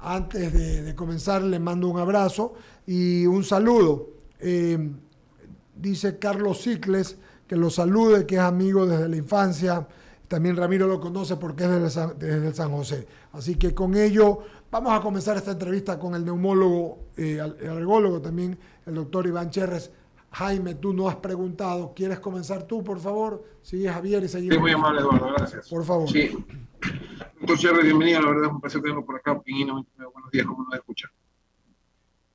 Antes de comenzar, le mando un abrazo y un saludo. Dice Carlos Cicles que lo salude, que es amigo desde la infancia. También Ramiro lo conoce porque es desde el San José. Así que con ello vamos a comenzar esta entrevista con el neumólogo, alergólogo también, el doctor Iván Cherres. Jaime, tú no has preguntado. ¿Quieres comenzar tú, por favor? Sí, Javier, y Sí, seguimos muy amable, nosotros. Eduardo, gracias. Por favor. Sí, doctor Chávez, bienvenido, la verdad es un placer tenerlo por acá. Buenos días, ¿cómo nos escucha?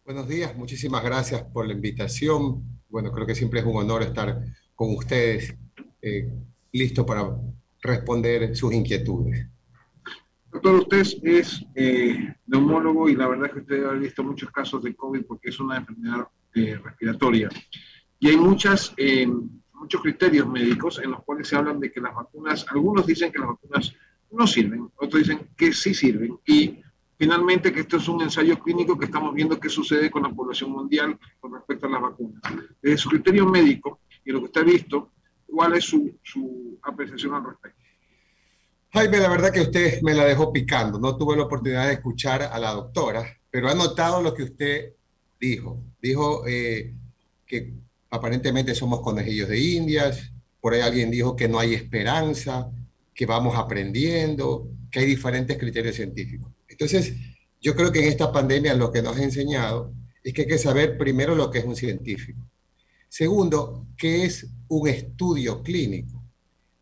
Buenos días, muchísimas gracias por la invitación. Bueno, creo que siempre es un honor estar con ustedes, eh, listo para responder sus inquietudes. Doctor, usted es neumólogo y la verdad es que usted ha visto muchos casos de COVID porque es una enfermedad respiratoria. Y hay muchos criterios médicos en los cuales se hablan de que las vacunas, algunos dicen que las vacunas no sirven, otros dicen que sí sirven. Y finalmente que esto es un ensayo clínico que estamos viendo qué sucede con la población mundial con respecto a las vacunas. Desde su criterio médico y lo que usted ha visto, ¿cuál es su apreciación al respecto? Jaime, la verdad que usted me la dejó picando. No tuve la oportunidad de escuchar a la doctora, pero ha notado lo que usted dijo. Dijo que aparentemente somos conejillos de Indias. Por ahí alguien dijo que no hay esperanza, que vamos aprendiendo, que hay diferentes criterios científicos. Entonces, yo creo que en esta pandemia lo que nos ha enseñado es que hay que saber primero lo que es un científico. Segundo, qué es un estudio clínico,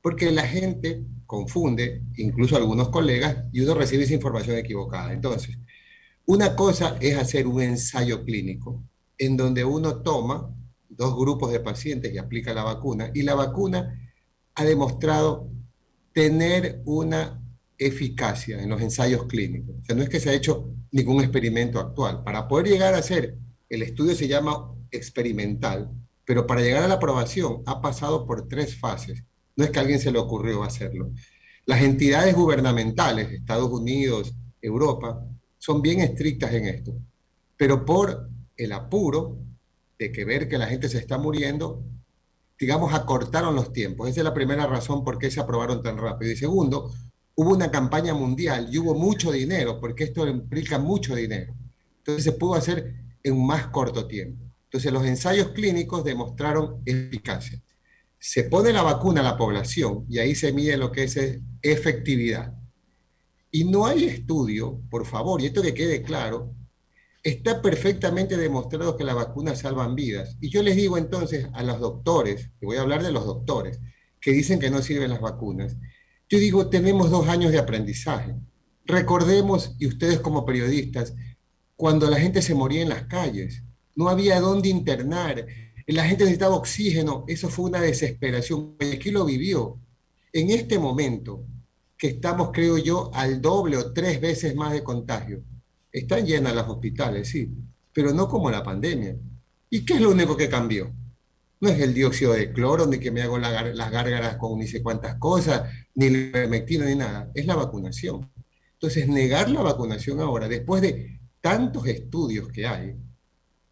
porque la gente confunde, incluso algunos colegas, y uno recibe esa información equivocada. Entonces, una cosa es hacer un ensayo clínico en donde uno toma dos grupos de pacientes y aplica la vacuna, y la vacuna ha demostrado tener una eficacia en los ensayos clínicos. O sea, no es que se ha hecho ningún experimento actual. Para poder llegar a hacer, el estudio se llama experimental, pero para llegar a la aprobación ha pasado por tres fases. No es que a alguien se le ocurrió hacerlo. Las entidades gubernamentales, Estados Unidos, Europa, son bien estrictas en esto, pero por el apuro de que ver que la gente se está muriendo, digamos, acortaron los tiempos. Esa es la primera razón por qué se aprobaron tan rápido. Y segundo, hubo una campaña mundial y hubo mucho dinero, porque esto implica mucho dinero. Entonces se pudo hacer en un más corto tiempo. Entonces los ensayos clínicos demostraron eficacia. Se pone la vacuna a la población y ahí se mide lo que es efectividad. Y no hay estudio, por favor, y esto que quede claro, está perfectamente demostrado que las vacunas salvan vidas. Y yo les digo entonces a los doctores, y voy a hablar de los doctores, que dicen que no sirven las vacunas, yo digo, tenemos 2 años de aprendizaje. Recordemos, y ustedes como periodistas, cuando la gente se moría en las calles, no había dónde internar, la gente necesitaba oxígeno, eso fue una desesperación. Aquí lo vivió. En este momento, que estamos, creo yo, al doble o 3 veces más de contagio, están llenas los hospitales, sí, pero no como la pandemia. ¿Y qué es lo único que cambió? No es el dióxido de cloro, ni que me hago las gárgaras con ni sé cuántas cosas, ni la ivermectina, ni nada. Es la vacunación. Entonces, negar la vacunación ahora, después de tantos estudios que hay,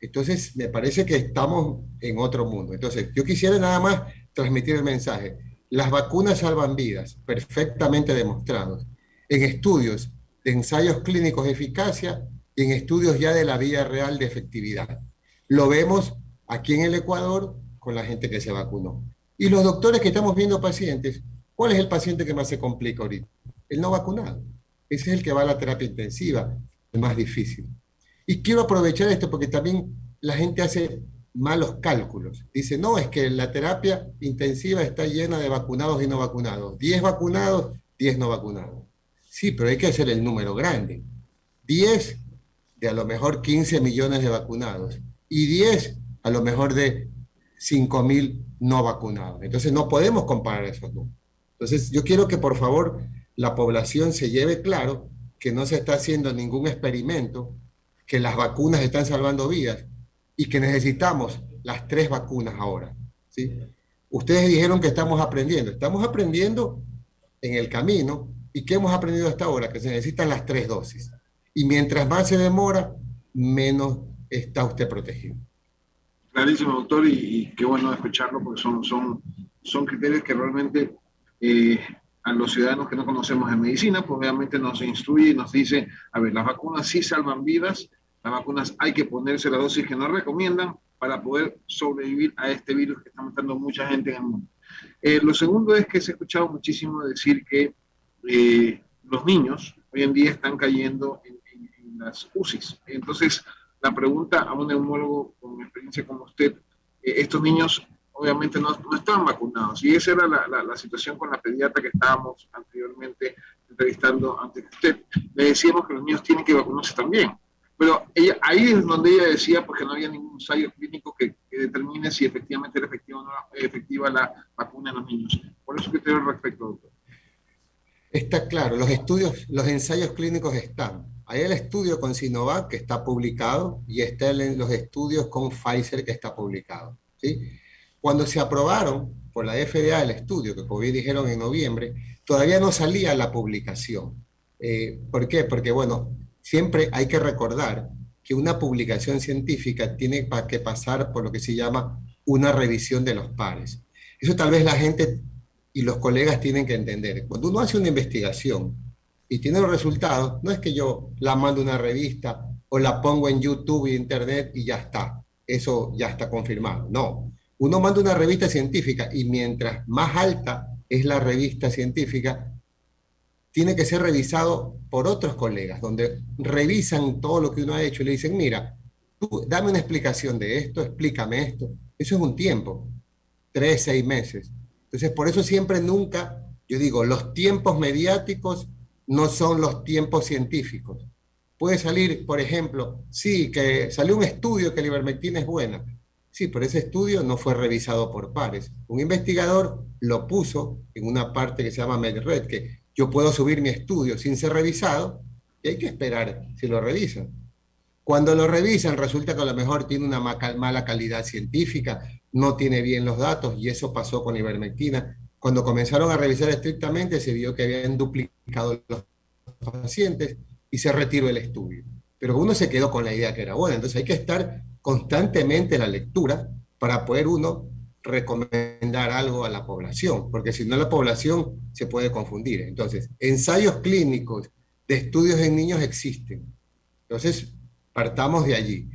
entonces me parece que estamos en otro mundo. Entonces, yo quisiera nada más transmitir el mensaje. Las vacunas salvan vidas, perfectamente demostrados, en estudios de ensayos clínicos de eficacia y en estudios ya de la vida real de efectividad. Lo vemos aquí en el Ecuador con la gente que se vacunó. Y los doctores que estamos viendo pacientes, ¿cuál es el paciente que más se complica ahorita? El no vacunado. Ese es el que va a la terapia intensiva, el más difícil. Y quiero aprovechar esto porque también la gente hace malos cálculos. Dice, no, es que la terapia intensiva está llena de vacunados y no vacunados. 10 vacunados, 10 no vacunados. Sí, pero hay que hacer el número grande. 10 de a lo mejor 15 millones de vacunados y 10 a lo mejor de 5.000 no vacunados. Entonces no podemos comparar esos números. Entonces yo quiero que por favor la población se lleve claro que no se está haciendo ningún experimento, que las vacunas están salvando vidas y que necesitamos las 3 vacunas ahora, ¿sí? Ustedes dijeron que estamos aprendiendo en el camino. ¿Y qué hemos aprendido hasta ahora? Que se necesitan las 3 dosis. Y mientras más se demora, menos está usted protegido. Clarísimo, doctor, y qué bueno escucharlo porque son criterios que realmente a los ciudadanos que no conocemos en medicina, pues obviamente nos instruye y nos dice, a ver, las vacunas sí salvan vidas, las vacunas hay que ponerse la dosis que nos recomiendan para poder sobrevivir a este virus que está matando mucha gente en el mundo. Lo segundo es que se ha escuchado muchísimo decir que los niños hoy en día están cayendo en las UCIs. Entonces, la pregunta a un neumólogo con experiencia como usted, estos niños obviamente no estaban vacunados. Y esa era la situación con la pediatra que estábamos anteriormente entrevistando antes que usted. Le decíamos que los niños tienen que vacunarse también. Pero ella, ahí es donde ella decía porque no había ningún ensayo clínico que determine si efectivamente era efectiva o no efectiva la vacuna en los niños. Por eso que te doy al respecto, doctor. Está claro, los estudios, los ensayos clínicos están. Hay el estudio con Sinovac que está publicado y están los estudios con Pfizer que está publicado, ¿sí? Cuando se aprobaron por la FDA el estudio, que como bien dijeron en noviembre, todavía no salía la publicación. ¿Por qué? Porque, bueno, siempre hay que recordar que una publicación científica tiene que pasar por lo que se llama una revisión de los pares. Eso tal vez la gente y los colegas tienen que entender. Cuando uno hace una investigación y tiene los resultados, no es que yo la mando a una revista o la pongo en YouTube e Internet y ya está. Eso ya está confirmado. No. Uno manda una revista científica y mientras más alta es la revista científica, tiene que ser revisado por otros colegas, donde revisan todo lo que uno ha hecho y le dicen, mira, tú dame una explicación de esto, explícame esto. Eso es un tiempo, 3, 6 meses. Entonces, por eso siempre nunca, yo digo, los tiempos mediáticos no son los tiempos científicos. Puede salir, por ejemplo, sí, que salió un estudio que la ivermectina es buena. Sí, pero ese estudio no fue revisado por pares. Un investigador lo puso en una parte que se llama MedRed, que yo puedo subir mi estudio sin ser revisado y hay que esperar si lo revisan. Cuando lo revisan resulta que a lo mejor tiene una mala calidad científica, no tiene bien los datos y eso pasó con ivermectina. Cuando comenzaron a revisar estrictamente se vio que habían duplicado los pacientes y se retiró el estudio. Pero uno se quedó con la idea que era buena, entonces hay que estar constantemente en la lectura para poder uno recomendar algo a la población, porque si no la población se puede confundir. Entonces, ensayos clínicos de estudios en niños existen. Entonces, partamos de allí.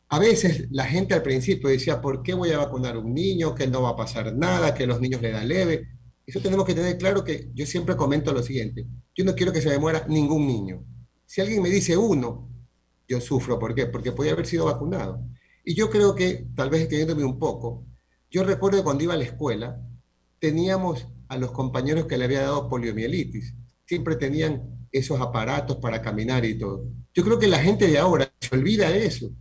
A veces la gente al principio decía, ¿por qué voy a vacunar a un niño? Que no va a pasar nada, que los niños le dan leve. Eso tenemos que tener claro que yo siempre comento lo siguiente. Yo no quiero que se me muera ningún niño. Si alguien me dice uno, yo sufro. ¿Por qué? Porque puede haber sido vacunado. Y yo creo que, tal vez extendiéndome un poco, yo recuerdo que cuando iba a la escuela, teníamos a los compañeros que le había dado poliomielitis. Siempre tenían esos aparatos para caminar y todo. Yo creo que la gente de ahora se olvida de eso.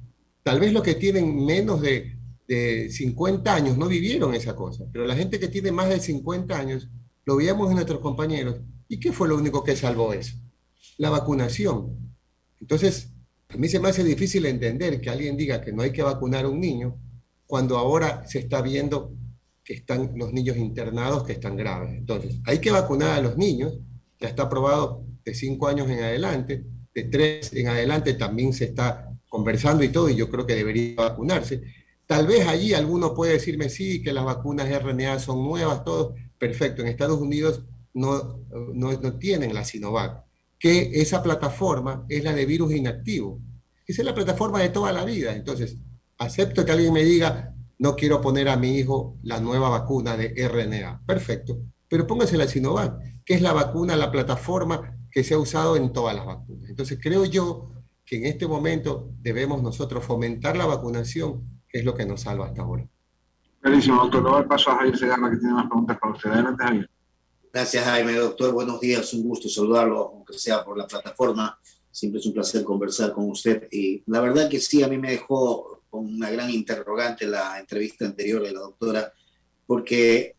Tal vez los que tienen menos de 50 años no vivieron esa cosa, pero la gente que tiene más de 50 años, lo veíamos en nuestros compañeros. ¿Y qué fue lo único que salvó eso? La vacunación. Entonces, a mí se me hace difícil entender que alguien diga que no hay que vacunar a un niño cuando ahora se está viendo que están los niños internados que están graves. Entonces, hay que vacunar a los niños, ya está aprobado de 5 años en adelante, de 3 en adelante también se está conversando y todo, y yo creo que debería vacunarse. Tal vez allí alguno puede decirme, sí, que las vacunas RNA son nuevas, todo, perfecto. En Estados Unidos no tienen la Sinovac, que esa plataforma es la de virus inactivo. Esa es la plataforma de toda la vida. Entonces, acepto que alguien me diga, no quiero poner a mi hijo la nueva vacuna de RNA. Perfecto, pero póngase la Sinovac, que es la vacuna, la plataforma que se ha usado en todas las vacunas. Entonces, creo yo que en este momento debemos nosotros fomentar la vacunación, que es lo que nos salva hasta ahora. Clarísimo, doctor. Le doy el paso a Javier Segarra, que tiene más preguntas para usted. Adelante, Javier. Gracias, Jaime. Doctor, buenos días. Un gusto saludarlo, aunque sea por la plataforma. Siempre es un placer conversar con usted. Y la verdad que sí, a mí me dejó con una gran interrogante la entrevista anterior de la doctora, porque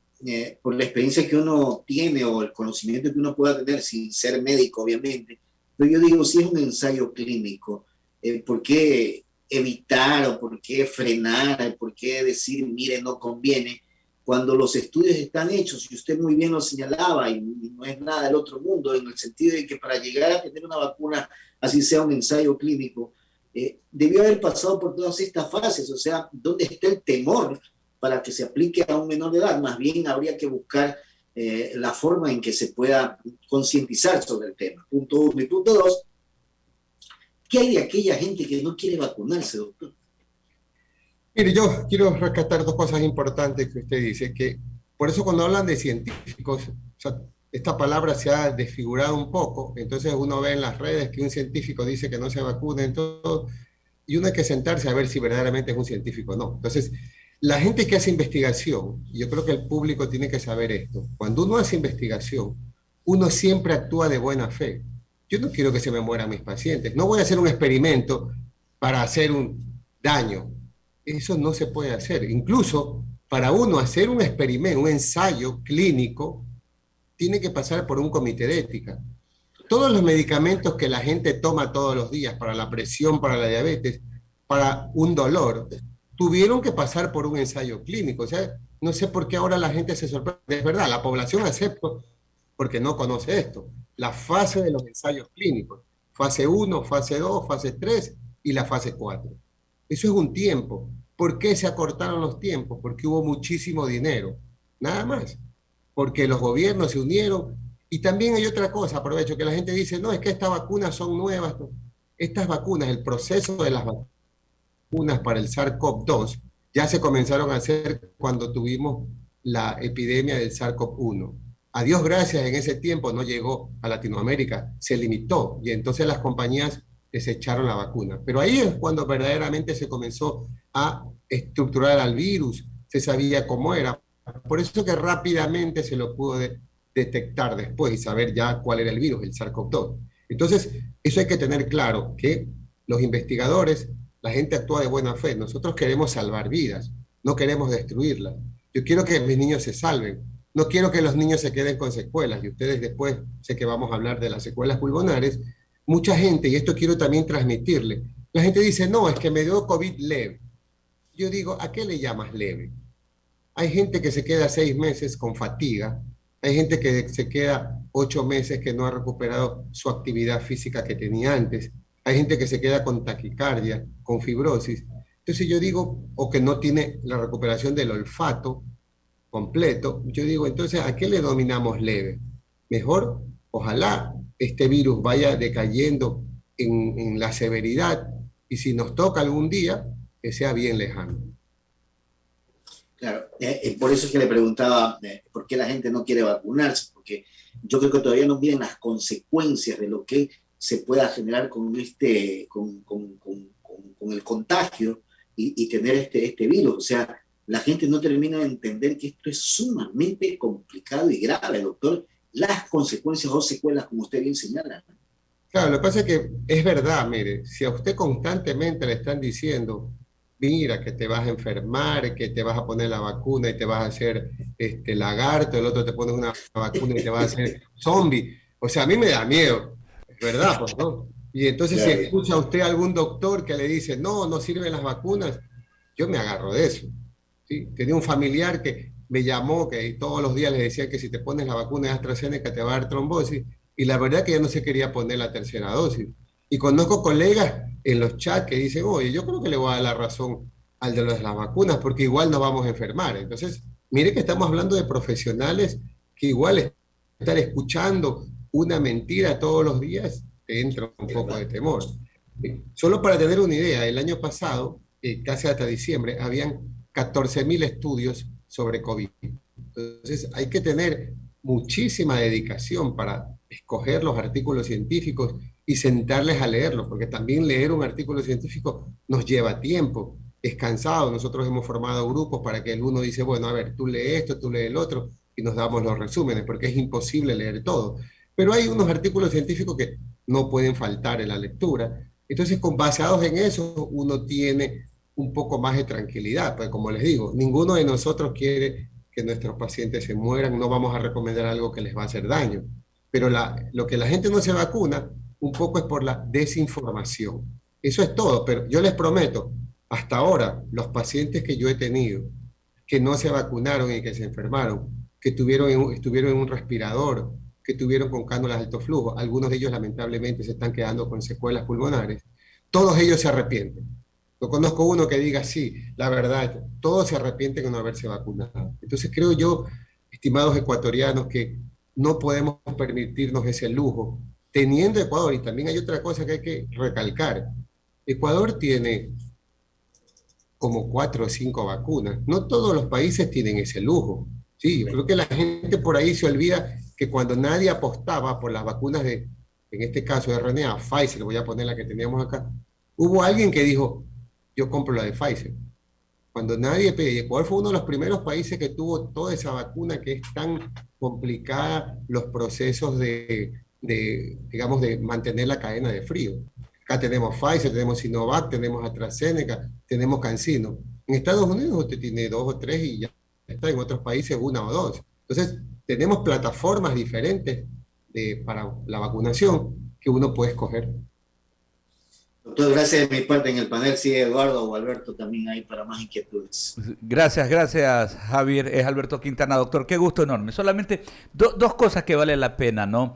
por la experiencia que uno tiene o el conocimiento que uno pueda tener sin ser médico, obviamente, pero yo digo, si es un ensayo clínico, ¿por qué evitar o por qué frenar, por qué decir, mire, no conviene, cuando los estudios están hechos, y usted muy bien lo señalaba, y no es nada del otro mundo, en el sentido de que para llegar a tener una vacuna, así sea un ensayo clínico, debió haber pasado por todas estas fases? O sea, ¿dónde está el temor para que se aplique a un menor de edad? Más bien habría que buscar la forma en que se pueda concientizar sobre el tema. Punto uno. Y punto dos, ¿qué hay de aquella gente que no quiere vacunarse, doctor? Mire, yo quiero rescatar dos cosas importantes que usted dice, que por eso cuando hablan de científicos, o sea, esta palabra se ha desfigurado un poco, entonces uno ve en las redes que un científico dice que no se vacuna en todo, y uno hay que sentarse a ver si verdaderamente es un científico o no. Entonces, la gente que hace investigación, y yo creo que el público tiene que saber esto, cuando uno hace investigación, uno siempre actúa de buena fe. Yo no quiero que se me mueran mis pacientes, no voy a hacer un experimento para hacer un daño. Eso no se puede hacer. Incluso para uno hacer un experimento, un ensayo clínico, tiene que pasar por un comité de ética. Todos los medicamentos que la gente toma todos los días para la presión, para la diabetes, para un dolor, tuvieron que pasar por un ensayo clínico. O sea, no sé por qué ahora la gente se sorprende. Es verdad, la población acepta porque no conoce esto. La fase de los ensayos clínicos. Fase 1, fase 2, fase 3 y la fase 4. Eso es un tiempo. ¿Por qué se acortaron los tiempos? Porque hubo muchísimo dinero. Nada más. Porque los gobiernos se unieron. Y también hay otra cosa, aprovecho, que la gente dice, no, es que estas vacunas son nuevas. Estas vacunas, el proceso de las vacunas para el SARS-CoV-2 ya se comenzaron a hacer cuando tuvimos la epidemia del SARS-CoV-1. A Dios gracias, en ese tiempo no llegó a Latinoamérica, se limitó y entonces las compañías desecharon la vacuna. Pero ahí es cuando verdaderamente se comenzó a estructurar al virus, se sabía cómo era. Por eso que rápidamente se lo pudo detectar después y saber ya cuál era el virus, el SARS-CoV-2. Entonces, eso hay que tener claro, que los investigadores, la gente actúa de buena fe. Nosotros queremos salvar vidas, no queremos destruirlas. Yo quiero que mis niños se salven. No quiero que los niños se queden con secuelas. Y ustedes después, sé que vamos a hablar de las secuelas pulmonares. Mucha gente, y esto quiero también transmitirle, la gente dice, no, es que me dio COVID leve. Yo digo, ¿a qué le llamas leve? Hay gente que se queda 6 meses con fatiga, hay gente que se queda 8 meses que no ha recuperado su actividad física que tenía antes, hay gente que se queda con taquicardia, con fibrosis. Entonces yo digo, o que no tiene la recuperación del olfato completo, yo digo, entonces, ¿a qué le dominamos leve? Mejor, ojalá este virus vaya decayendo en la severidad y si nos toca algún día, que sea bien lejano. Claro, por eso es que le preguntaba por qué la gente no quiere vacunarse, porque yo creo que todavía no miren las consecuencias de lo que se pueda generar con el contagio y tener este virus. O sea, la gente no termina de entender que esto es sumamente complicado y grave, doctor, las consecuencias o secuelas, como usted bien señala. Claro, lo que pasa es que es verdad, mire, si a usted constantemente le están diciendo, mira, que te vas a enfermar, que te vas a poner la vacuna y te vas a hacer lagarto, el otro te pone una vacuna y te vas a hacer zombie. O sea, a mí me da miedo, es verdad, pues, ¿no? Y entonces si escucha a usted a algún doctor que le dice, no, no sirven las vacunas, yo me agarro de eso. ¿Sí? Tenía un familiar que me llamó, que todos los días le decía que si te pones la vacuna de AstraZeneca te va a dar trombosis, y la verdad que ya no se quería poner la tercera dosis. Y conozco colegas en los chats que dicen, oye, yo creo que le voy a dar la razón al de las vacunas, porque igual nos vamos a enfermar. Entonces, mire que estamos hablando de profesionales que igual estar escuchando una mentira todos los días, te entra un poco de temor. Solo para tener una idea, el año pasado, casi hasta diciembre, habían 14.000 estudios sobre COVID. Entonces, hay que tener muchísima dedicación para escoger los artículos científicos y sentarles a leerlos, porque también leer un artículo científico nos lleva tiempo, es cansado. Nosotros hemos formado grupos para que el uno dice, bueno, a ver, tú lees esto, tú lees el otro, y nos damos los resúmenes, porque es imposible leer todo. Pero hay unos artículos científicos que no pueden faltar en la lectura. Entonces, basados en eso, uno tiene un poco más de tranquilidad, porque como les digo, ninguno de nosotros quiere que nuestros pacientes se mueran, no vamos a recomendar algo que les va a hacer daño. Pero lo que la gente no se vacuna, un poco es por la desinformación. Eso es todo, pero yo les prometo, hasta ahora, los pacientes que yo he tenido, que no se vacunaron y que se enfermaron, que estuvieron en un respirador, que estuvieron con cánulas de alto flujo, algunos de ellos lamentablemente se están quedando con secuelas pulmonares, todos ellos se arrepienten. No conozco uno que diga, sí, la verdad, todos se arrepienten de no haberse vacunado. Entonces creo yo, estimados ecuatorianos, que no podemos permitirnos ese lujo, teniendo Ecuador. Y también hay otra cosa que hay que recalcar. Ecuador tiene como 4 o 5 vacunas. No todos los países tienen ese lujo. Sí, yo creo que la gente por ahí se olvida que cuando nadie apostaba por las vacunas de, en este caso de RNA, Pfizer, voy a poner la que teníamos acá, hubo alguien que dijo, yo compro la de Pfizer. Cuando nadie pedía, Ecuador fue uno de los primeros países que tuvo toda esa vacuna que es tan complicada, los procesos digamos, de mantener la cadena de frío. Acá tenemos Pfizer, tenemos Sinovac, tenemos AstraZeneca, tenemos CanSino. En Estados Unidos usted tiene 2 o 3 y ya está, en otros países 1 o 2. Entonces, tenemos plataformas diferentes para la vacunación que uno puede escoger. Doctor, gracias de mi parte. En el panel sigue Eduardo o Alberto también ahí para más inquietudes. Gracias, gracias, Javier. Es Alberto Quintana, doctor. Qué gusto enorme. Solamente dos cosas que vale la pena, ¿no?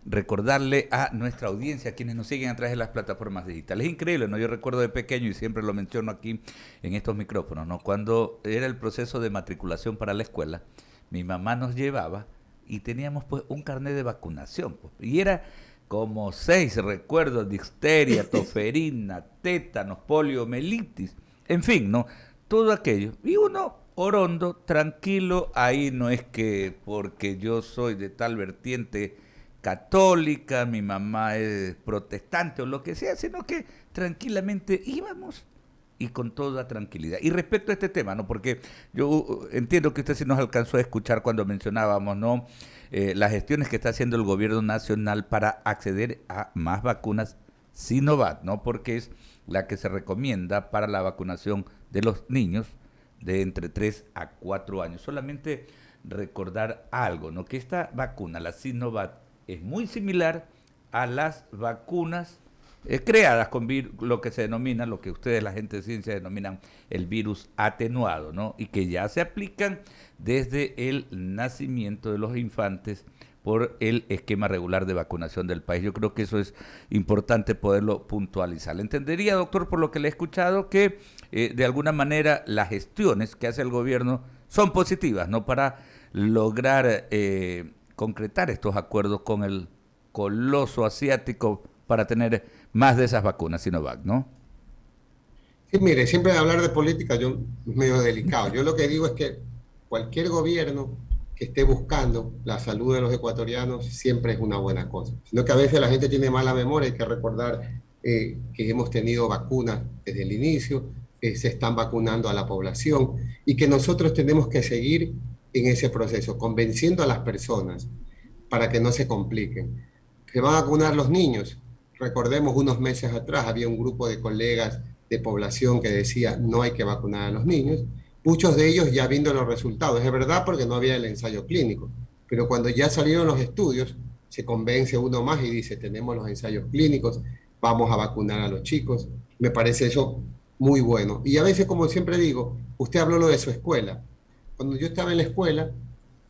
Recordarle a nuestra audiencia, a quienes nos siguen a través de las plataformas digitales. Es increíble, ¿no? Yo recuerdo de pequeño, y siempre lo menciono aquí en estos micrófonos, ¿no? Cuando era el proceso de matriculación para la escuela, mi mamá nos llevaba y teníamos pues un carnet de vacunación. Pues, y era como 6, recuerdo, difteria, toferina, tétanos, poliomielitis, en fin, ¿no? Todo aquello. Y uno, orondo, tranquilo, ahí no es que porque yo soy de tal vertiente católica, mi mamá es protestante o lo que sea, sino que tranquilamente íbamos y con toda tranquilidad. Y respecto a este tema, ¿no? Porque yo entiendo que usted sí nos alcanzó a escuchar cuando mencionábamos, ¿no? Las gestiones que está haciendo el gobierno nacional para acceder a más vacunas Sinovac, ¿no? Porque es la que se recomienda para la vacunación de los niños de entre 3 a 4 años. Solamente recordar algo, ¿no? Que esta vacuna, la Sinovac, es muy similar a las vacunas creadas con lo que se denomina, lo que ustedes, la gente de ciencia, denominan el virus atenuado, ¿no? Y que ya se aplican desde el nacimiento de los infantes por el esquema regular de vacunación del país. Yo creo que eso es importante poderlo puntualizar. Entendería, doctor, por lo que le he escuchado, que de alguna manera las gestiones que hace el gobierno son positivas, ¿no? Para lograr concretar estos acuerdos con el coloso asiático para tener más de esas vacunas Sinovac, ¿no? Sí, mire, siempre hablar de política yo es medio delicado. Yo lo que digo es que cualquier gobierno que esté buscando la salud de los ecuatorianos siempre es una buena cosa. Sino que a veces la gente tiene mala memoria, hay que recordar que hemos tenido vacunas desde el inicio, que se están vacunando a la población y que nosotros tenemos que seguir en ese proceso, convenciendo a las personas para que no se compliquen. Se van a vacunar los niños. Recordemos, unos meses atrás había un grupo de colegas de población que decía no hay que vacunar a los niños. Muchos de ellos ya viendo los resultados. Es verdad porque no había el ensayo clínico, pero cuando ya salieron los estudios, se convence uno más y dice tenemos los ensayos clínicos, vamos a vacunar a los chicos. Me parece eso muy bueno. Y a veces, como siempre digo, usted habló lo de su escuela. Cuando yo estaba en la escuela,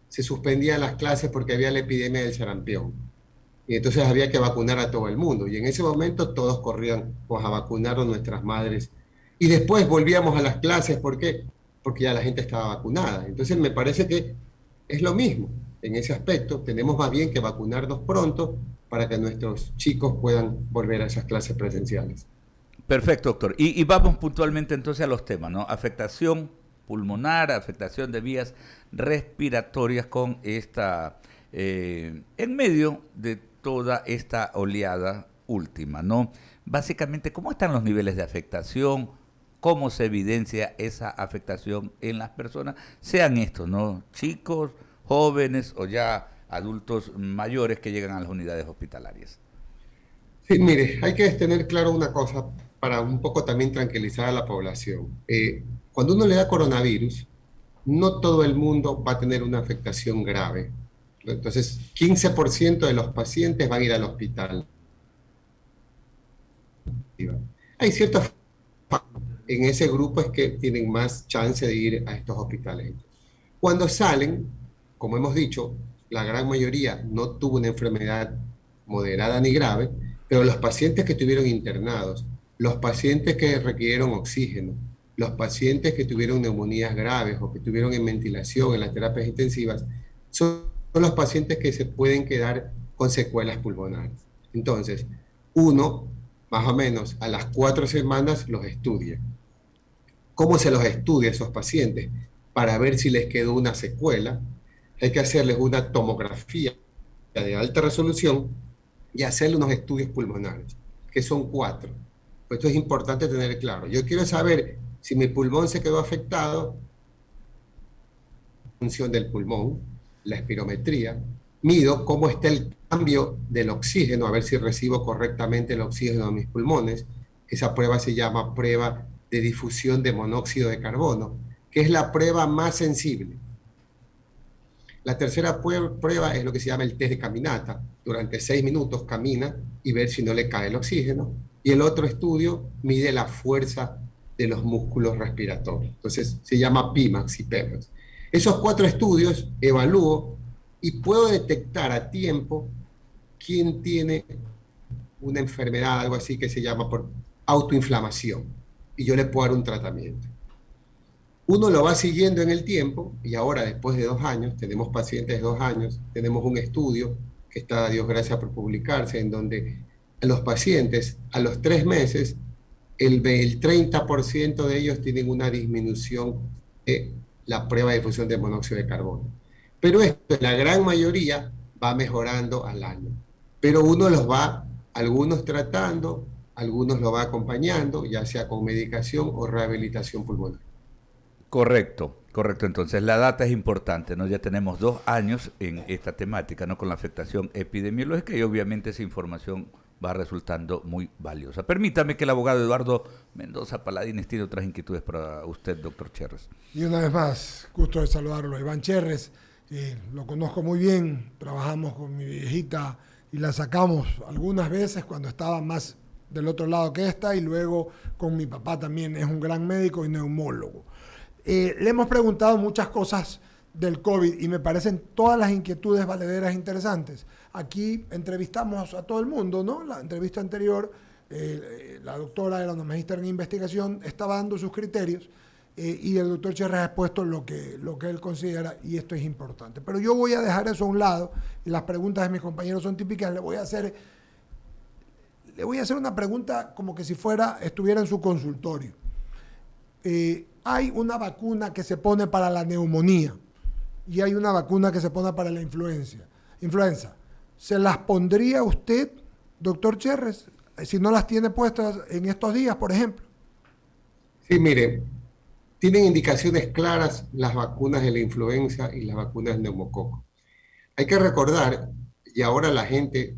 se suspendían las clases porque había la epidemia del sarampión. Y entonces había que vacunar a todo el mundo. Y en ese momento todos corrían pues, a vacunar a nuestras madres. Y después volvíamos a las clases. ¿Por qué? Porque ya la gente estaba vacunada. Entonces me parece que es lo mismo. En ese aspecto tenemos más bien que vacunarnos pronto para que nuestros chicos puedan volver a esas clases presenciales. Perfecto, doctor. Y vamos puntualmente entonces a los temas, ¿no? Afectación pulmonar, afectación de vías respiratorias con esta, en medio de toda esta oleada última, ¿no? Básicamente, ¿cómo están los niveles de afectación? ¿Cómo se evidencia esa afectación en las personas? Sean estos, ¿no? Chicos, jóvenes o ya adultos mayores que llegan a las unidades hospitalarias. Sí, mire, hay que tener claro una cosa para un poco también tranquilizar a la población. Cuando uno le da coronavirus, no todo el mundo va a tener una afectación grave. Entonces, 15% de los pacientes van a ir al hospital. Hay ciertos en ese grupo es que tienen más chance de ir a estos hospitales. Cuando salen, como hemos dicho, la gran mayoría no tuvo una enfermedad moderada ni grave, pero los pacientes que estuvieron internados, los pacientes que requirieron oxígeno, los pacientes que tuvieron neumonías graves o que tuvieron en ventilación en las terapias intensivas son los pacientes que se pueden quedar con secuelas pulmonares. Entonces, uno, más o menos, a las 4 semanas los estudia. ¿Cómo se los estudia a esos pacientes? Para ver si les quedó una secuela, hay que hacerles una tomografía de alta resolución y hacerle unos estudios pulmonares, que son 4. Pues esto es importante tener claro. Yo quiero saber si mi pulmón se quedó afectado, función del pulmón, la espirometría, mido cómo está el cambio del oxígeno, a ver si recibo correctamente el oxígeno de mis pulmones. Esa prueba se llama prueba de difusión de monóxido de carbono, que es la prueba más sensible. La tercera prueba es lo que se llama el test de caminata. Durante 6 minutos camina y ver si no le cae el oxígeno. Y el otro estudio mide la fuerza de los músculos respiratorios. Entonces se llama PIMAX y PEMAX. Esos 4 estudios evalúo y puedo detectar a tiempo quién tiene una enfermedad, algo así que se llama por autoinflamación. Y yo le puedo dar un tratamiento. Uno lo va siguiendo en el tiempo y ahora, después de 2 años, tenemos pacientes de 2 años, tenemos un estudio que está, a Dios gracias, por publicarse, en donde a los pacientes, a los 3 meses, el 30% de ellos tienen una disminución de la prueba de difusión de monóxido de carbono. Pero esto, la gran mayoría, va mejorando al año. Pero uno los va, algunos tratando, algunos lo va acompañando, ya sea con medicación o rehabilitación pulmonar. Correcto, correcto. Entonces la data es importante, ¿no? Ya tenemos 2 años en esta temática, ¿no? Con la afectación epidemiológica y obviamente esa información va resultando muy valiosa. Permítame que el abogado Eduardo Mendoza Paladines tiene otras inquietudes para usted, doctor Cherres. Y una vez más, gusto de saludarlo. Iván Cherres, lo conozco muy bien, trabajamos con mi viejita y la sacamos algunas veces cuando estaba más del otro lado que esta, y luego con mi papá también, es un gran médico y neumólogo. Le hemos preguntado muchas cosas del COVID y me parecen todas las inquietudes valederas interesantes. Aquí entrevistamos a todo el mundo, ¿no? La entrevista anterior, la doctora era una magíster en investigación, estaba dando sus criterios y el doctor Cherres ha expuesto lo que él considera, y esto es importante. Pero yo voy a dejar eso a un lado y las preguntas de mis compañeros son típicas. Le voy a hacer una pregunta como que si estuviera en su consultorio. Hay una vacuna que se pone para la neumonía y hay una vacuna que se pone para la influenza. ¿Se las pondría usted, doctor Cherres, si no las tiene puestas en estos días, por ejemplo? Sí, mire, tienen indicaciones claras las vacunas de la influenza y las vacunas del neumococo. Hay que recordar, y ahora la gente,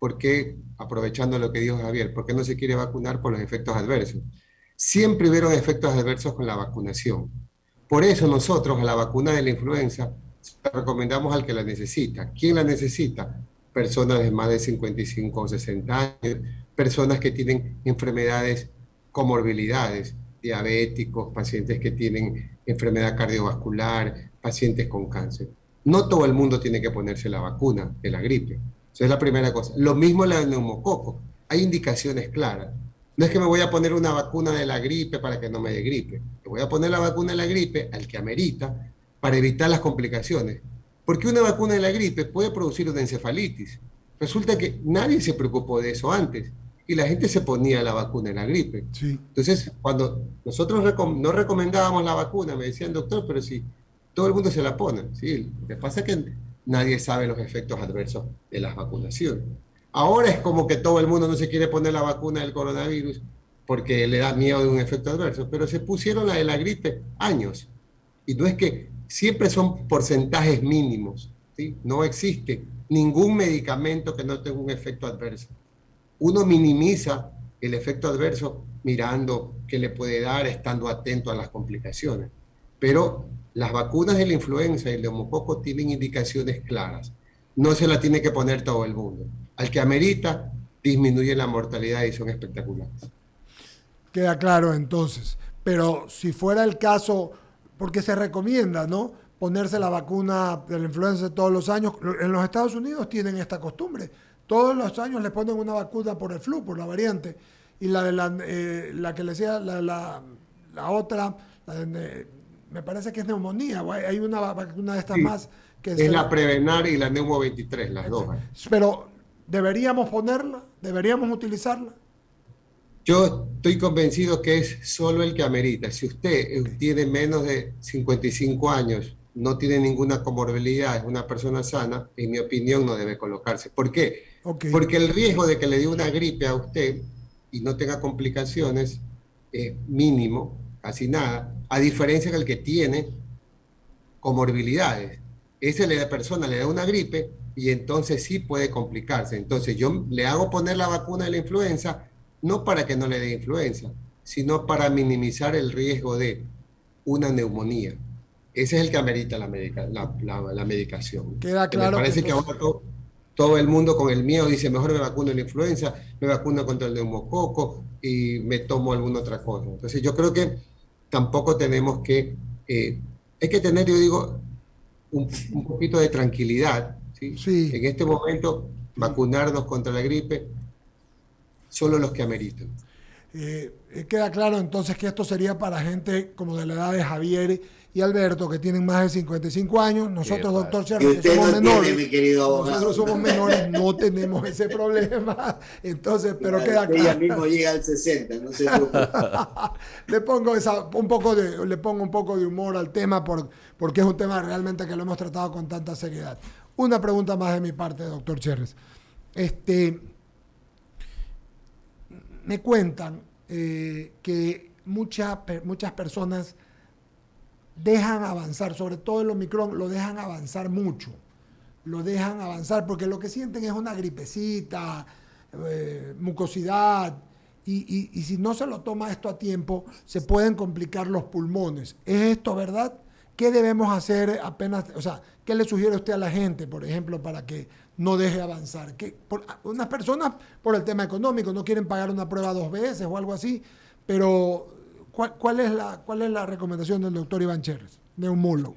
¿por qué, aprovechando lo que dijo Javier, por qué no se quiere vacunar por los efectos adversos? Siempre hubieron efectos adversos con la vacunación. Por eso nosotros a la vacuna de la influenza recomendamos al que la necesita. ¿Quién la necesita? Personas de más de 55 o 60 años, personas que tienen enfermedades, comorbilidades, diabéticos, pacientes que tienen enfermedad cardiovascular, pacientes con cáncer. No todo el mundo tiene que ponerse la vacuna de la gripe. Esa es la primera cosa. Lo mismo la del neumococo. Hay indicaciones claras. No es que me voy a poner una vacuna de la gripe para que no me dé gripe. Me voy a poner la vacuna de la gripe al que amerita para evitar las complicaciones. Porque una vacuna de la gripe puede producir una encefalitis. Resulta que nadie se preocupó de eso antes y la gente se ponía la vacuna de la gripe. Sí. Entonces, cuando nosotros no recomendábamos la vacuna, me decían, doctor, pero si todo el mundo se la pone. Sí, lo que pasa es que nadie sabe los efectos adversos de las vacunaciones. Ahora es como que todo el mundo no se quiere poner la vacuna del coronavirus porque le da miedo de un efecto adverso, pero se pusieron la de la gripe años. Y no es que siempre son porcentajes mínimos, ¿sí? No existe ningún medicamento que no tenga un efecto adverso. Uno minimiza el efecto adverso mirando qué le puede dar, estando atento a las complicaciones. Pero las vacunas de la influenza y el neumococo tienen indicaciones claras. No se la tiene que poner todo el mundo. Al que amerita, disminuye la mortalidad y son espectaculares. Queda claro entonces. Pero si fuera el caso, porque se recomienda, ¿no?, ponerse la vacuna de la influenza todos los años. En los Estados Unidos tienen esta costumbre. Todos los años le ponen una vacuna por el flu, por la variante. Y la que le decía, la la otra, me parece que es neumonía, o hay una vacuna de estas más que es la Prevenar y la Neumo 23, las dos. Pero, ¿deberíamos ponerla? ¿Deberíamos utilizarla? Yo estoy convencido que es solo el que amerita. Si usted tiene menos de 55 años, no tiene ninguna comorbilidad, es una persona sana, en mi opinión no debe colocarse. ¿Por qué? Porque el riesgo de que le dé una gripe a usted y no tenga complicaciones es mínimo, casi nada, a diferencia del que tiene comorbilidades. Ese persona le da una gripe y entonces sí puede complicarse. Entonces yo le hago poner la vacuna de la influenza, no para que no le dé influenza, sino para minimizar el riesgo de una neumonía. Ese es el que amerita la medicación. Queda claro. Me parece que ahora todo el mundo con el miedo dice, mejor me vacuno de la influenza, me vacuno contra el neumococo y me tomo alguna otra cosa. Entonces yo creo que tampoco tenemos que... hay que tener, yo digo, un poquito de tranquilidad. ¿Sí? Sí. En este momento, vacunarnos contra la gripe, solo los que ameritan. Queda claro entonces que esto sería para gente como de la edad de Javier y Alberto, que tienen más de 55 años. Nosotros, doctor Cherres, que somos menores, mi querido abogado. Nosotros somos menores, no tenemos ese problema. Entonces, pero queda claro. Ella mismo llega al 60, no se preocupe. Le pongo un poco de humor al tema porque es un tema realmente que lo hemos tratado con tanta seriedad. Una pregunta más de mi parte, doctor Cherres. Me cuentan que muchas personas dejan avanzar, sobre todo el Omicron, lo dejan avanzar mucho. Lo dejan avanzar porque lo que sienten es una gripecita, mucosidad, y si no se lo toma esto a tiempo, se pueden complicar los pulmones. ¿Es esto verdad? ¿Qué debemos hacer apenas, qué le sugiere usted a la gente, por ejemplo, para que no deje avanzar? Unas personas, por el tema económico, no quieren pagar una prueba 2 veces o algo así, pero ¿cuál es la recomendación del doctor Iván Cherres, neumólogo?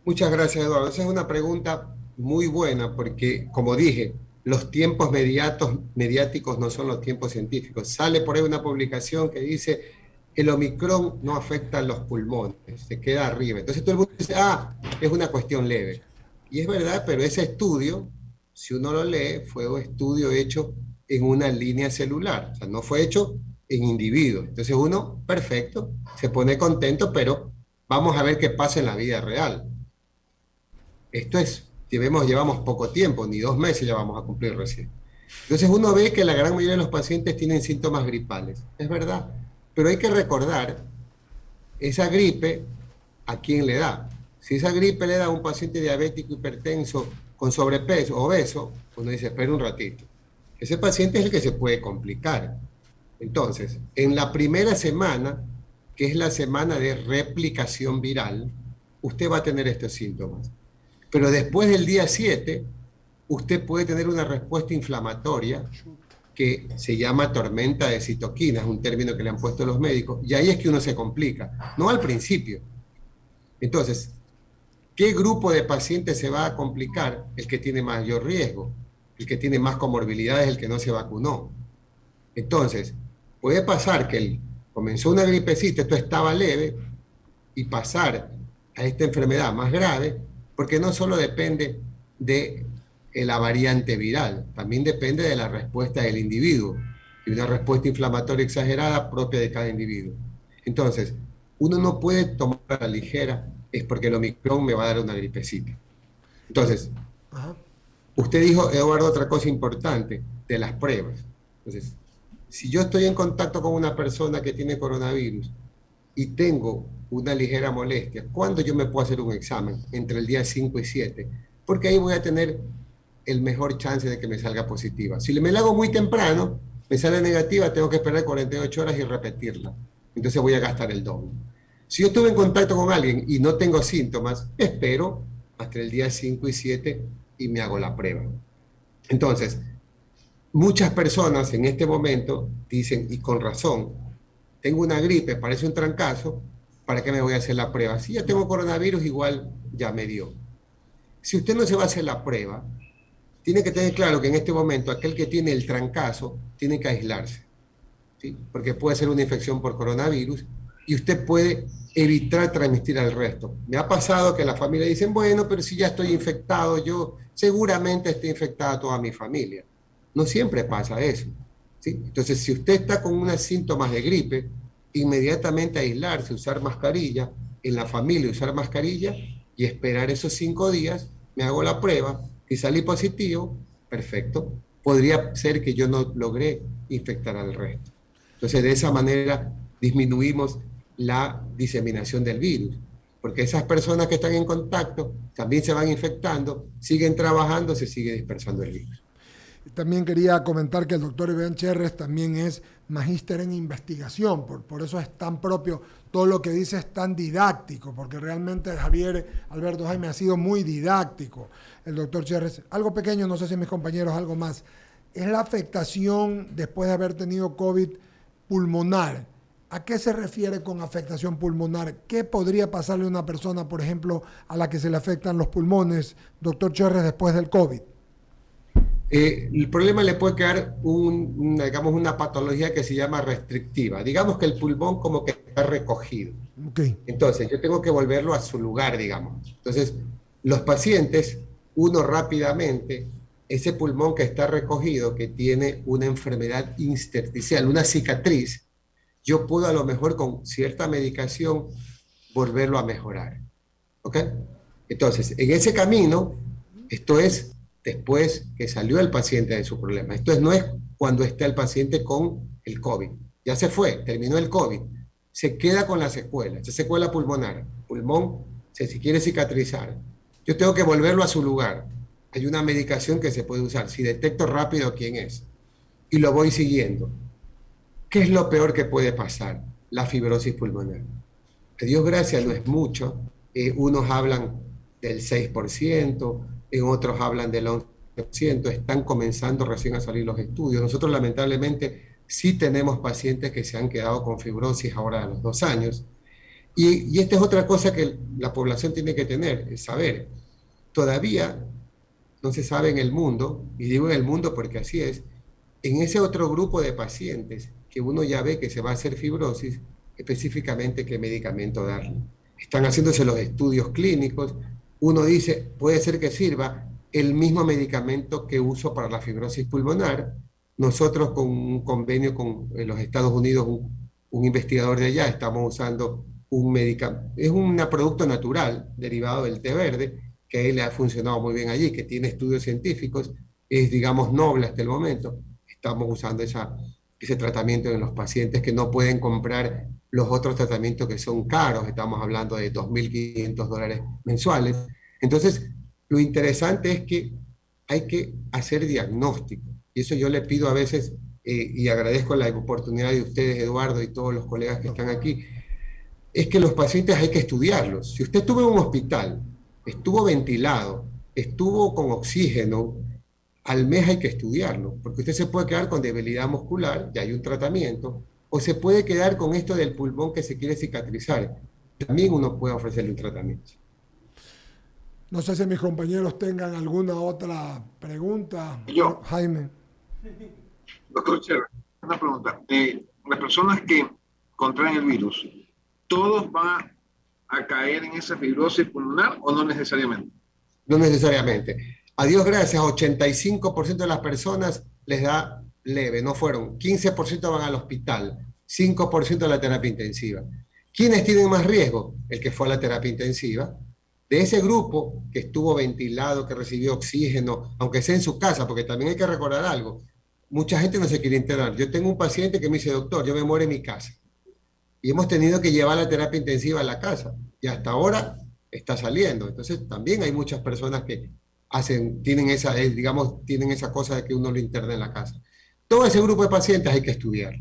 Muchas gracias, Eduardo. Esa es una pregunta muy buena porque, como dije, los tiempos mediáticos no son los tiempos científicos. Sale por ahí una publicación que dice el Omicron no afecta a los pulmones, se queda arriba. Entonces todo el mundo dice, es una cuestión leve. Y es verdad, pero ese estudio, si uno lo lee, fue un estudio hecho en una línea celular. O sea, no fue hecho en individuos. Entonces uno, perfecto, se pone contento, pero vamos a ver qué pasa en la vida real. Esto es, llevamos poco tiempo, ni 2 meses ya vamos a cumplir recién. Entonces uno ve que la gran mayoría de los pacientes tienen síntomas gripales. Es verdad, pero hay que recordar, esa gripe, ¿a quién le da? Si esa gripe le da a un paciente diabético, hipertenso, con sobrepeso, obeso, uno dice, espera un ratito. Ese paciente es el que se puede complicar. Entonces, en la primera semana, que es la semana de replicación viral, usted va a tener estos síntomas. Pero después del día 7, usted puede tener una respuesta inflamatoria que se llama tormenta de citoquinas, un término que le han puesto los médicos, y ahí es que uno se complica, no al principio. Entonces, ¿qué grupo de pacientes se va a complicar? El que tiene mayor riesgo, el que tiene más comorbilidades, el que no se vacunó. Entonces, puede pasar que comenzó una gripecita, esto estaba leve, y pasar a esta enfermedad más grave, porque no solo depende de la variante viral, también depende de la respuesta del individuo, y una respuesta inflamatoria exagerada propia de cada individuo. Entonces, uno no puede tomar a la ligera, es porque el Omicron me va a dar una gripecita. Entonces, usted dijo, Eduardo, otra cosa importante, de las pruebas. Entonces, si yo estoy en contacto con una persona que tiene coronavirus y tengo una ligera molestia, ¿cuándo yo me puedo hacer un examen? Entre el día 5 y 7, porque ahí voy a tener el mejor chance de que me salga positiva. Si me la hago muy temprano, me sale negativa, tengo que esperar 48 horas y repetirla. Entonces voy a gastar el doble. Si yo estuve en contacto con alguien y no tengo síntomas, espero hasta el día 5 y 7 y me hago la prueba. Entonces, muchas personas en este momento dicen, y con razón, tengo una gripe, parece un trancazo, ¿para qué me voy a hacer la prueba? Si ya tengo coronavirus, igual ya me dio. Si usted no se va a hacer la prueba, tiene que tener claro que en este momento aquel que tiene el trancazo tiene que aislarse, ¿sí? Porque puede ser una infección por coronavirus y usted puede evitar transmitir al resto. Me ha pasado que la familia dicen, bueno, pero si ya estoy infectado, yo seguramente esté infectada toda mi familia. No siempre pasa eso, ¿sí? Entonces, si usted está con unos síntomas de gripe, inmediatamente aislarse, usar mascarilla, en la familia usar mascarilla y esperar esos 5 días, me hago la prueba, si salí positivo, perfecto, podría ser que yo no logré infectar al resto. Entonces, de esa manera disminuimos la diseminación del virus, porque esas personas que están en contacto también se van infectando, siguen trabajando, se sigue dispersando el virus. También quería comentar que el doctor Iván Cherres también es magíster en investigación, por eso es tan propio, todo lo que dice es tan didáctico, porque realmente Javier Alberto Jaime ha sido muy didáctico. El doctor Cherres, algo pequeño, no sé si mis compañeros algo más, es la afectación después de haber tenido COVID pulmonar. ¿A qué se refiere con afectación pulmonar? ¿Qué podría pasarle a una persona, por ejemplo, a la que se le afectan los pulmones, doctor Cherres, después del COVID? El problema le puede quedar digamos, una patología que se llama restrictiva. Digamos que el pulmón como que está recogido. Okay. Entonces, yo tengo que volverlo a su lugar, digamos. Entonces, los pacientes, uno rápidamente, ese pulmón que está recogido, que tiene una enfermedad intersticial, una cicatriz, yo puedo a lo mejor con cierta medicación volverlo a mejorar. ¿Ok? Entonces, en ese camino, esto es después que salió el paciente de su problema. Esto no es cuando está el paciente con el COVID. Ya se fue, terminó el COVID. Se queda con la secuela, esa secuela pulmonar. Pulmón, si quiere cicatrizar, yo tengo que volverlo a su lugar. Hay una medicación que se puede usar. Si detecto rápido quién es y lo voy siguiendo. ¿Qué es lo peor que puede pasar? La fibrosis pulmonar. A Dios gracias no es mucho. Unos hablan del 6%, en otros hablan del 11%. Están comenzando recién a salir los estudios. Nosotros lamentablemente sí tenemos pacientes que se han quedado con fibrosis ahora a los 2 años. Y esta es otra cosa que la población tiene que tener, es saber. Todavía no se sabe en el mundo, y digo en el mundo porque así es, en ese otro grupo de pacientes que uno ya ve que se va a hacer fibrosis, específicamente qué medicamento darle. Están haciéndose los estudios clínicos, uno dice, puede ser que sirva el mismo medicamento que uso para la fibrosis pulmonar. Nosotros con un convenio con los Estados Unidos, un investigador de allá, estamos usando un medicamento, es un producto natural derivado del té verde, que a él le ha funcionado muy bien allí, que tiene estudios científicos, es digamos noble hasta el momento. Estamos usando ese tratamiento en los pacientes que no pueden comprar los otros tratamientos que son caros, estamos hablando de $2.500 mensuales. Entonces, lo interesante es que hay que hacer diagnóstico, y eso yo le pido a veces, y agradezco la oportunidad de ustedes, Eduardo, y todos los colegas que están aquí, es que los pacientes hay que estudiarlos. Si usted estuvo en un hospital, estuvo ventilado, estuvo con oxígeno, al mes hay que estudiarlo, porque usted se puede quedar con debilidad muscular, ya hay un tratamiento, o se puede quedar con esto del pulmón que se quiere cicatrizar. También uno puede ofrecerle un tratamiento. No sé si mis compañeros tengan alguna otra pregunta. Yo. Jaime. Doctor Cherres, una pregunta. Las personas que contraen el virus, ¿todos van a caer en esa fibrosis pulmonar o no necesariamente? No necesariamente. A Dios gracias, 85% de las personas les da leve, no fueron. 15% van al hospital, 5% a la terapia intensiva. ¿Quiénes tienen más riesgo? El que fue a la terapia intensiva. De ese grupo que estuvo ventilado, que recibió oxígeno, aunque sea en su casa, porque también hay que recordar algo. Mucha gente no se quiere internar. Yo tengo un paciente que me dice, doctor, yo me muero en mi casa. Y hemos tenido que llevar la terapia intensiva a la casa. Y hasta ahora está saliendo. Entonces también hay muchas personas que tienen esa cosa de que uno lo interna en la casa. Todo ese grupo de pacientes hay que estudiar.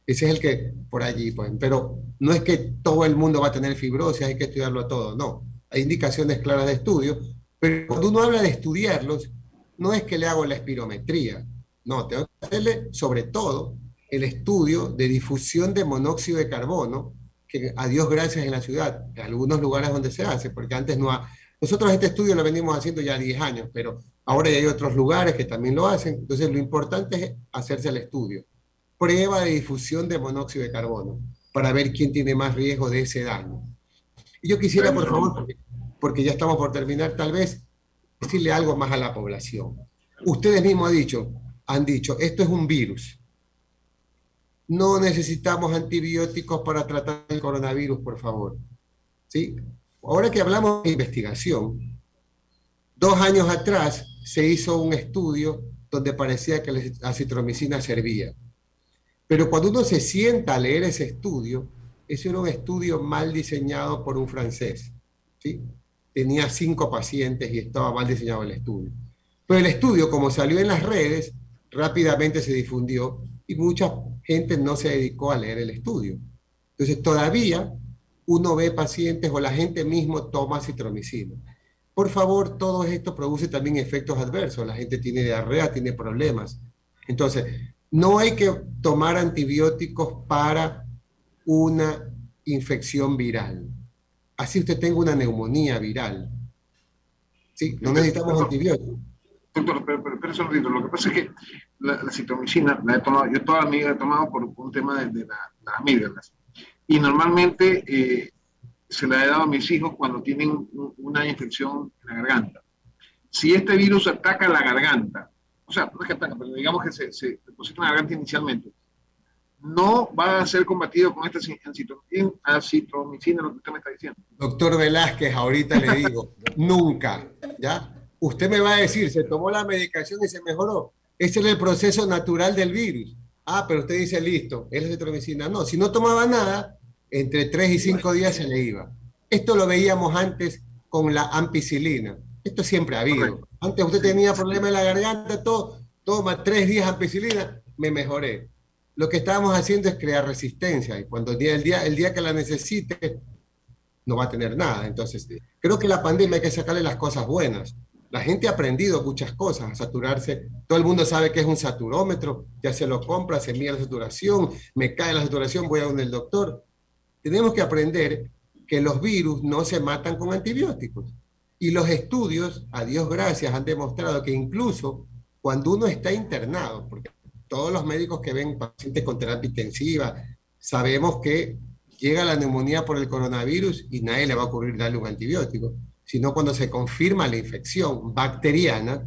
Ese es el que por allí, pues, pero no es que todo el mundo va a tener fibrosis, hay que estudiarlo a todo, no. Hay indicaciones claras de estudio, pero cuando uno habla de estudiarlos, no es que le hago la espirometría, no, tengo que hacerle sobre todo el estudio de difusión de monóxido de carbono, que a Dios gracias en la ciudad, en algunos lugares donde se hace, porque antes no. Nosotros este estudio lo venimos haciendo ya 10 años, pero ahora ya hay otros lugares que también lo hacen, entonces lo importante es hacerse el estudio. Prueba de difusión de monóxido de carbono, para ver quién tiene más riesgo de ese daño. Y yo quisiera, por favor, porque ya estamos por terminar, tal vez decirle algo más a la población. Ustedes mismos han dicho, esto es un virus. No necesitamos antibióticos para tratar el coronavirus, por favor. ¿Sí? Ahora que hablamos de investigación, 2 años atrás se hizo un estudio donde parecía que la acitromicina servía. Pero cuando uno se sienta a leer ese estudio era un estudio mal diseñado por un francés. ¿Sí? Tenía 5 pacientes y estaba mal diseñado el estudio. Pero el estudio, como salió en las redes, rápidamente se difundió y mucha gente no se dedicó a leer el estudio. Entonces todavía uno ve pacientes o la gente mismo toma citromicina. Por favor, todo esto produce también efectos adversos. La gente tiene diarrea, tiene problemas. Entonces, no hay que tomar antibióticos para una infección viral. Así usted tenga una neumonía viral. ¿Sí? No necesitamos antibióticos. Doctor, pero eso no, lo que pasa es que la citromicina la he tomado, yo toda mi vida he tomado por un tema de las amígdalas. Y normalmente se la he dado a mis hijos cuando tienen una infección en la garganta. Si este virus ataca la garganta, o sea, no es que ataca, pero digamos que se deposita en la garganta inicialmente, no va a ser combatido con esta acitromicina, lo que usted me está diciendo. Doctor Velázquez, ahorita le digo, nunca, ¿ya? Usted me va a decir, se tomó la medicación y se mejoró. Ese es el proceso natural del virus. Ah, pero usted dice, listo, es la citromicina. No, si no tomaba nada, entre 3 y 5 días se le iba. Esto lo veíamos antes con la ampicilina. Esto siempre ha habido. Correcto. Antes usted tenía problemas en la garganta, toma 3 días ampicilina, me mejoré. Lo que estábamos haciendo es crear resistencia y cuando el día que la necesite, no va a tener nada. Entonces, creo que la pandemia hay que sacarle las cosas buenas. La gente ha aprendido muchas cosas, a saturarse. Todo el mundo sabe que es un saturómetro, ya se lo compra, se mide la saturación, me cae la saturación, voy a donde el doctor. Tenemos que aprender que los virus no se matan con antibióticos. Y los estudios, a Dios gracias, han demostrado que incluso cuando uno está internado, porque todos los médicos que ven pacientes con terapia intensiva, sabemos que llega la neumonía por el coronavirus y nadie le va a ocurrir darle un antibiótico, sino cuando se confirma la infección bacteriana,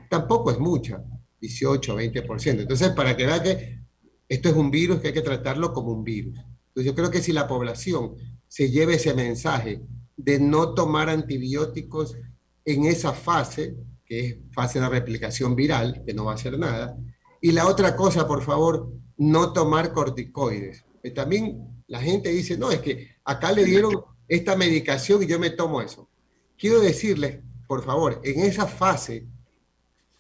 tampoco es mucha, 18, 20%. Entonces, para que vea que esto es un virus que hay que tratarlo como un virus. Entonces, yo creo que si la población se lleva ese mensaje de no tomar antibióticos en esa fase, que es fase de replicación viral, que no va a hacer nada, y la otra cosa, por favor, no tomar corticoides. También la gente dice, no, es que acá le dieron esta medicación y yo me tomo eso. Quiero decirles, por favor, en esa fase,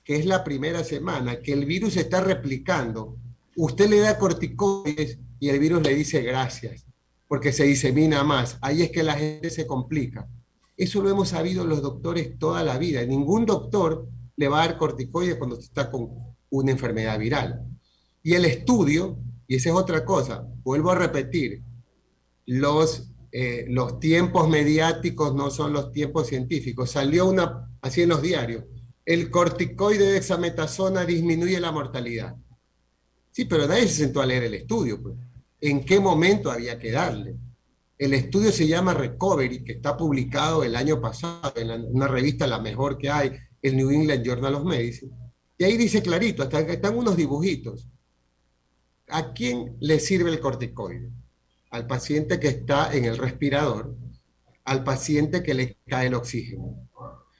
que es la primera semana, que el virus se está replicando, usted le da corticoides y el virus le dice gracias, porque se disemina más. Ahí es que la gente se complica. Eso lo hemos sabido los doctores toda la vida. Ningún doctor le va a dar corticoides cuando está con una enfermedad viral. Y el estudio, y esa es otra cosa, vuelvo a repetir, los tiempos mediáticos no son los tiempos científicos. Salió así en los diarios, el corticoide de dexametasona disminuye la mortalidad. Sí, pero nadie se sentó a leer el estudio, pues. ¿En qué momento había que darle? El estudio se llama Recovery, que está publicado el año pasado en una revista, la mejor que hay, el New England Journal of Medicine. Y ahí dice clarito, hasta que están unos dibujitos. ¿A quién le sirve el corticoide? Al paciente que está en el respirador, al paciente que le cae el oxígeno.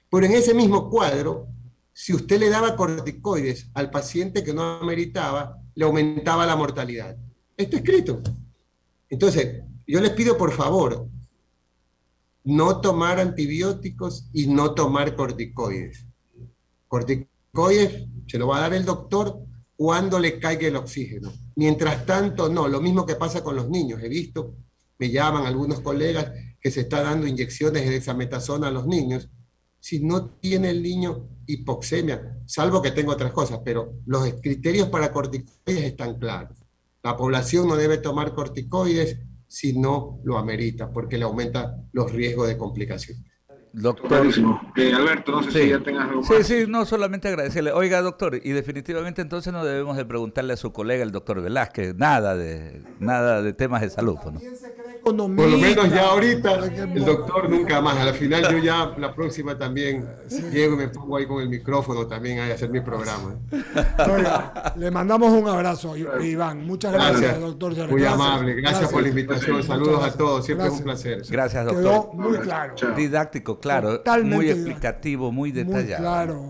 Pero en ese mismo cuadro, si usted le daba corticoides al paciente que no ameritaba, le aumentaba la mortalidad. Está escrito. Entonces, yo les pido por favor, no tomar antibióticos y no tomar corticoides. Corticoides se lo va a dar el doctor cuando le caiga el oxígeno. Mientras tanto, no. Lo mismo que pasa con los niños. He visto, me llaman algunos colegas que se está dando inyecciones de dexametasona a los niños. Si no tiene el niño hipoxemia, salvo que tenga otras cosas, pero los criterios para corticoides están claros. La población no debe tomar corticoides si no lo amerita, porque le aumenta los riesgos de complicaciones. Doctor. Clarísimo. Alberto, no sé Sí. si ya tengas algo más. Sí, sí, no solamente agradecerle. Oiga, doctor, y definitivamente entonces no debemos de preguntarle a su colega, el doctor Velázquez, nada de temas de salud, pues, ¿no? ¿Quién se cree Por lo economista? menos ya ahorita, Que- el doctor nunca más. A la final yo ya, la próxima también, llego y me pongo ahí con el micrófono también a hacer mi programa. Oiga, le mandamos un abrazo, Iván. Muchas gracias, doctor. Muy Gracias. amable. Gracias por la invitación. Muchas Saludos a gracias. todos. Siempre es un Gracias. placer. Gracias, doctor. Quedó muy claro. Chao. Didáctico, claro, Totalmente muy didáctico. explicativo, muy Muy detallado. claro.